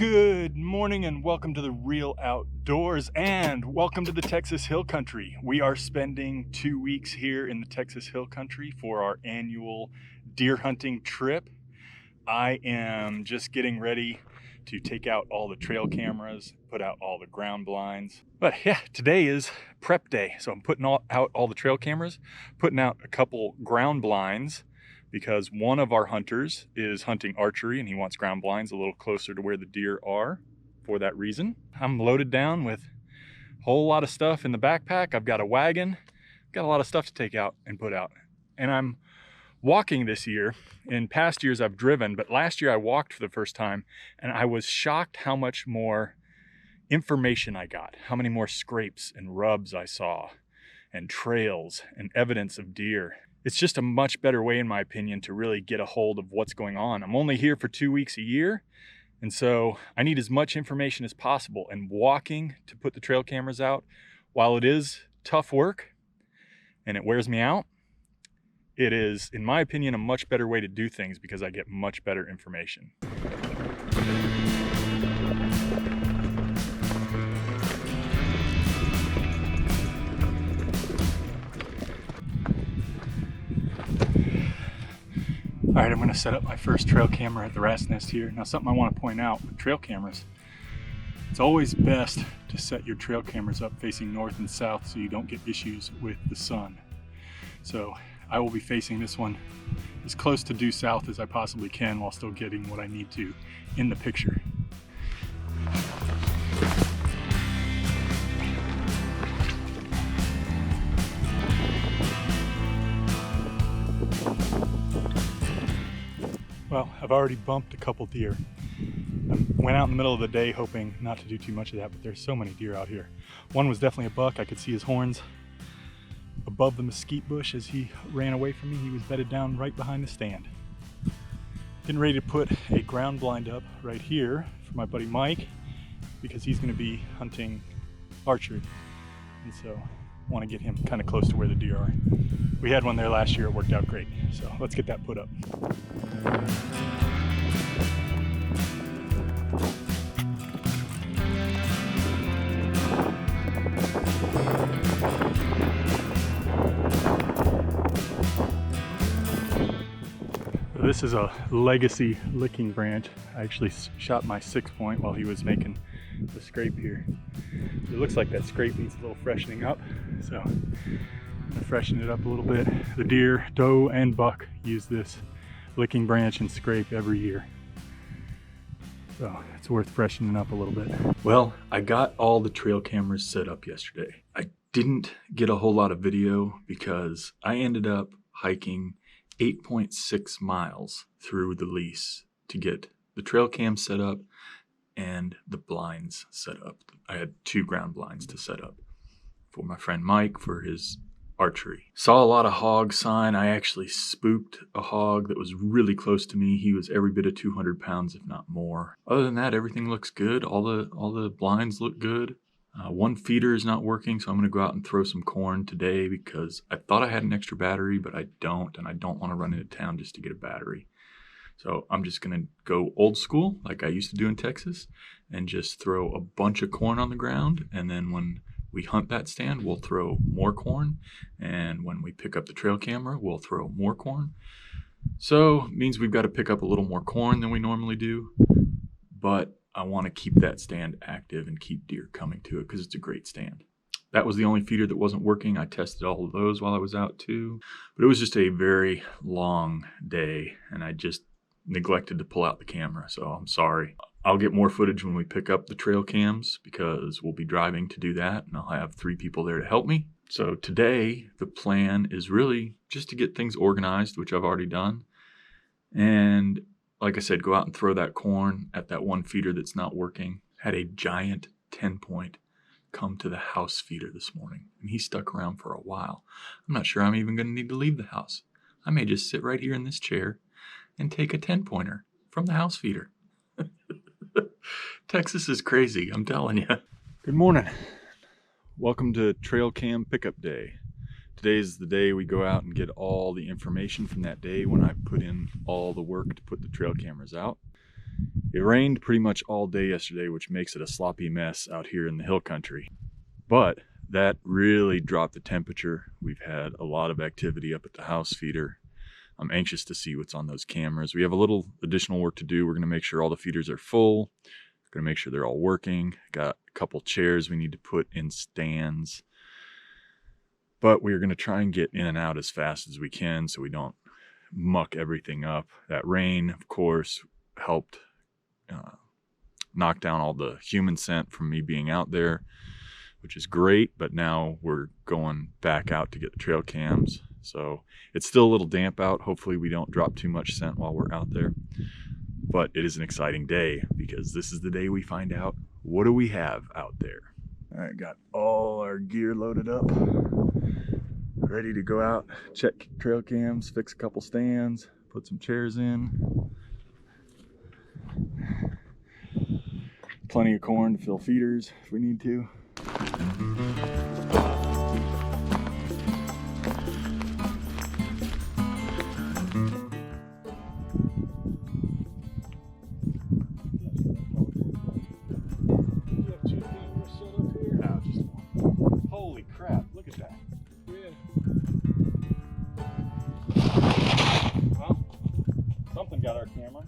Good morning and welcome to the Real Outdoors and welcome to the Texas Hill Country. We are spending 2 weeks here in the Texas Hill Country for our annual deer hunting trip. I am just getting ready to take out all the trail cameras, put out all the ground blinds. But yeah, today is prep day. So I'm putting out all the trail cameras, putting out a couple ground blinds, because one of our hunters is hunting archery and he wants ground blinds a little closer to where the deer are for that reason. I'm loaded down with a whole lot of stuff in the backpack. I've got a wagon, got a lot of stuff to take out and put out. And I'm walking this year. In past years I've driven, but last year I walked for the first time and I was shocked how much more information I got, how many more scrapes and rubs I saw and trails and evidence of deer. It's just a much better way, in my opinion, to really get a hold of what's going on. I'm only here for 2 weeks a year, and so I need as much information as possible. And walking to put the trail cameras out, while it is tough work and it wears me out, it is, in my opinion, a much better way to do things because I get much better information. All right, I'm gonna set up my first trail camera at the rat's nest here. Now, something I wanna point out with trail cameras, it's always best to set your trail cameras up facing north and south so you don't get issues with the sun. So I will be facing this one as close to due south as I possibly can while still getting what I need to in the picture. Well, I've already bumped a couple deer. I went out in the middle of the day hoping not to do too much of that, but there's so many deer out here. One was definitely a buck. I could see his horns above the mesquite bush as he ran away from me. He was bedded down right behind the stand. Getting ready to put a ground blind up right here for my buddy Mike because he's going to be hunting archery. And so I want to get him kind of close to where the deer are. We had one there last year. It worked out great. So let's get that put up. This is a legacy licking branch. I actually shot my 6-point while he was making the scrape here. It looks like that scrape needs a little freshening up, so I'm gonna freshen it up a little bit. The deer, doe and buck, use this licking branch and scrape every year, so it's worth freshening up a little bit. Well, I got all the trail cameras set up yesterday. I didn't get a whole lot of video because I ended up hiking 8.6 miles through the lease to get the trail cam set up and the blinds set up. I had 2 ground blinds to set up for my friend Mike for his archery. Saw a lot of hog sign. I actually spooked a hog that was really close to me. He was every bit of 200 pounds, if not more. Other than that, everything looks good. All the blinds look good. One feeder is not working, so I'm going to go out and throw some corn today because I thought I had an extra battery, but I don't, and I don't want to run into town just to get a battery. So I'm just going to go old school like I used to do in Texas and just throw a bunch of corn on the ground, and then when we hunt that stand, we'll throw more corn, and when we pick up the trail camera, we'll throw more corn. So it means we've got to pick up a little more corn than we normally do, but I want to keep that stand active and keep deer coming to it because it's a great stand. That was the only feeder that wasn't working. I tested all of those while I was out too, but it was just a very long day and I just neglected to pull out the camera, so I'm sorry. I'll get more footage when we pick up the trail cams because we'll be driving to do that and I'll have 3 people there to help me. So today the plan is really just to get things organized, which I've already done, and like I said, go out and throw that corn at that one feeder that's not working. Had a giant 10-point come to the house feeder this morning, and he stuck around for a while. I'm not sure I'm even going to need to leave the house. I may just sit right here in this chair and take a 10-pointer from the house feeder. Texas is crazy, I'm telling you. Good morning. Welcome to Trail Cam Pickup Day. Today's the day we go out and get all the information from that day when I put in all the work to put the trail cameras out. It rained pretty much all day yesterday, which makes it a sloppy mess out here in the hill country. But that really dropped the temperature. We've had a lot of activity up at the house feeder. I'm anxious to see what's on those cameras. We have a little additional work to do. We're gonna make sure all the feeders are full. We're gonna make sure they're all working. Got a couple chairs we need to put in stands. But we're gonna try and get in and out as fast as we can so we don't muck everything up. That rain, of course, helped knock down all the human scent from me being out there, which is great. But now we're going back out to get the trail cams. So it's still a little damp out. Hopefully we don't drop too much scent while we're out there. But it is an exciting day because this is the day we find out what do we have out there. All right, got all our gear loaded up, ready to go out, check trail cams, fix a couple stands, put some chairs in. Plenty of corn to fill feeders if we need to. Holy crap, look at that. Yeah. Well, something got our camera.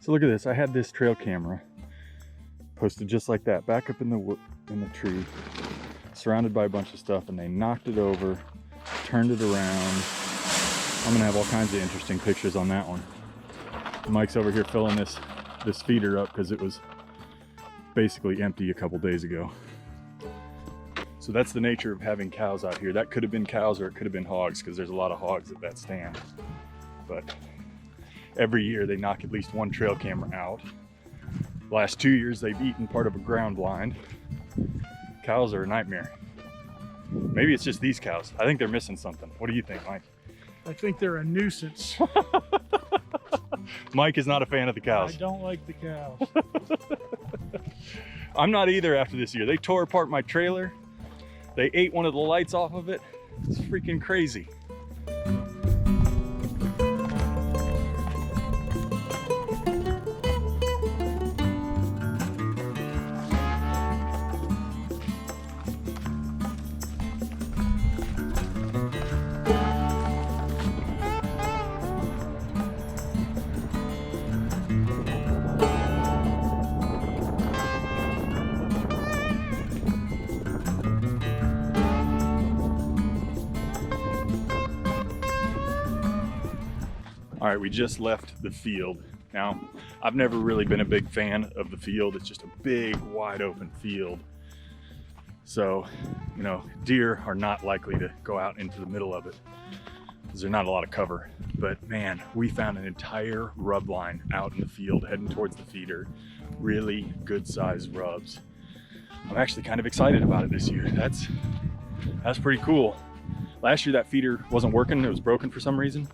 So look at this, I had this trail camera posted just like that, back up in the tree, surrounded by a bunch of stuff, and they knocked it over, turned it around. I'm gonna have all kinds of interesting pictures on that one. Mike's over here filling this feeder up because it was basically empty a couple days ago. So that's the nature of having cows out here. That could have been cows or it could have been hogs because there's a lot of hogs at that stand. But every year they knock at least one trail camera out. The last 2 years they've eaten part of a ground blind. Cows are a nightmare. Maybe it's just these cows. I think they're missing something. What do you think, Mike? I think they're a nuisance. Mike is not a fan of the cows. I don't like the cows. I'm not either after this year. They tore apart my trailer. They ate one of the lights off of it. It's freaking crazy. All right, we just left the field. Now, I've never really been a big fan of the field. It's just a big, wide open field. So, you know, deer are not likely to go out into the middle of it because there's not a lot of cover. But man, we found an entire rub line out in the field heading towards the feeder. Really good sized rubs. I'm actually kind of excited about it this year. That's pretty cool. Last year that feeder wasn't working. It was broken for some reason.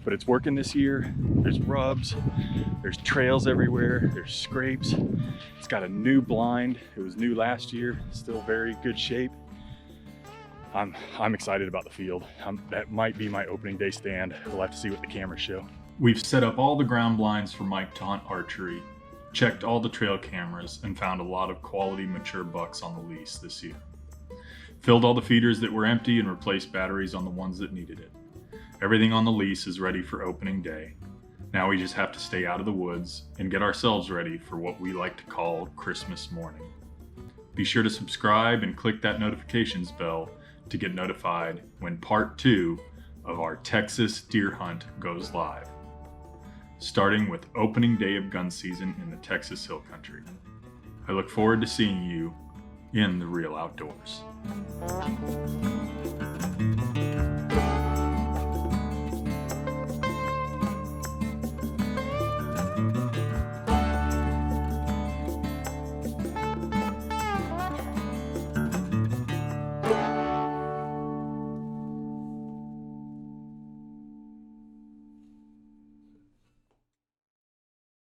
But it's working this year. There's rubs, there's trails everywhere, there's scrapes. It's got a new blind. It was new last year, still very good shape. I'm excited about the field. That might be my opening day stand. We'll have to see what the cameras show. We've set up all the ground blinds for Mike to hunt archery, checked all the trail cameras, and found a lot of quality mature bucks on the lease this year. Filled all the feeders that were empty and replaced batteries on the ones that needed it. Everything on the lease is ready for opening day. Now we just have to stay out of the woods and get ourselves ready for what we like to call Christmas morning. Be sure to subscribe and click that notifications bell to get notified when part 2 of our Texas deer hunt goes live, starting with opening day of gun season in the Texas Hill Country. I look forward to seeing you in the real outdoors.